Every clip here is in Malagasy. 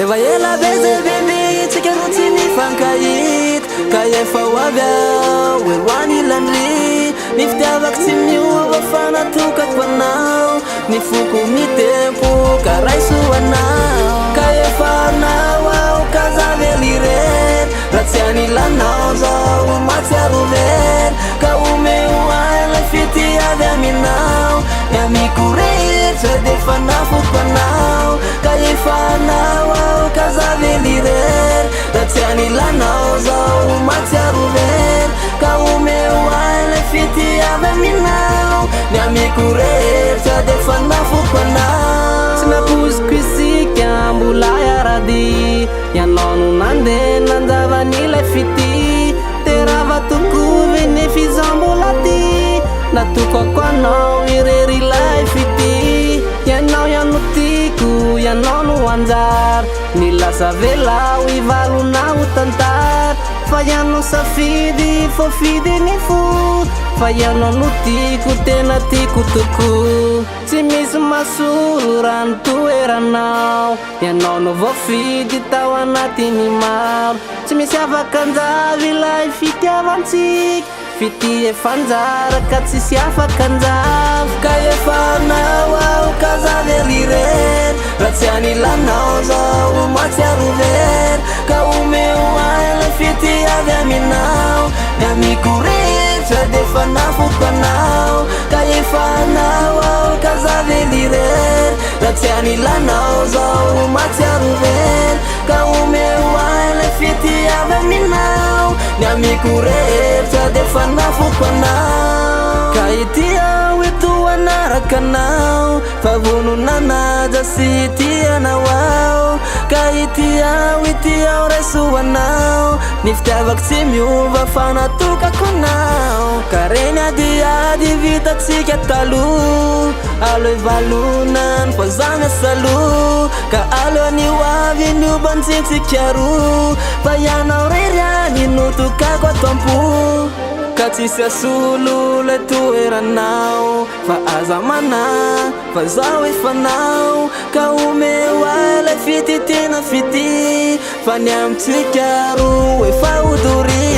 Efa ela bezebebe tsika ro tsy nifankahita ka efa ho avy aho eroany ilandry ny fitiavako tsy miova fa natokako anao ny foko ny tempo ka raisoanao ka efa anao aho ka zavely reny raha tsy anilanao zao matsiaro vely ka omeo ahy lay fitiavy aminao ny amiko rehetra defa nafoko anao ka efa anao aho ka zavely reny raha tsy anilanao zao matsiaro vely ka omeo ahy lay fitiavy aminao ny amiko rehetra defa nafoko anao tsy napoziko isika mbola iarady ianao no nandeha nanjavany lay fity terava tokovy nefa izaho mbola ty natokako anao irery lay fity ianao ihano tiako ianao no anjara ny lasa velao ivalonao tantara fa ianao safidy fo fidy ny fo fa ianao no tiako tena tiako tokoa tsy misy masolo raha nitoeranao ianao no voafidy tao anatiny maro tsy misy afakanjavy lay fitiavantsika fity efanjara ka tsisy afakanjavy ka efa anao aho ka zavely reny raha tsy anilanao zao matsiaro vely ka omeo ahy lay fitiavy aminao ny amiko rehetra defa nafoko anao ka efa anao aho ka zavely reny raha tsy anilanao zao matsiaro vely ka omeo ahy lay fitiavy aminao ny amiko rehetra defa nafoko anao ka ity aho eto anaraka anao fa vononanaja sy tianao aho ka ity aho raisoanao ny fitiavako tsy miova fa natokako anao ka reny adiady vitatsika taloha alo evalonany fa zany asaloha ka alo any hoavy niobantsitsika roa fa ianao reriany notokako atampo ka tsisy asolo lay toeranao fa aza mana fa zaho efanao ka omeo ahy lay fititina fity fa ny amitsika roa efa odory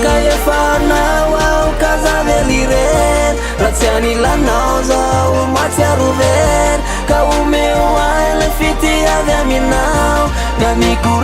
ka efa anao aho ka zavely reny raha tsy anilanao zao matsiaro vely ka omeo ahy lay fitiavy aminao ny amiko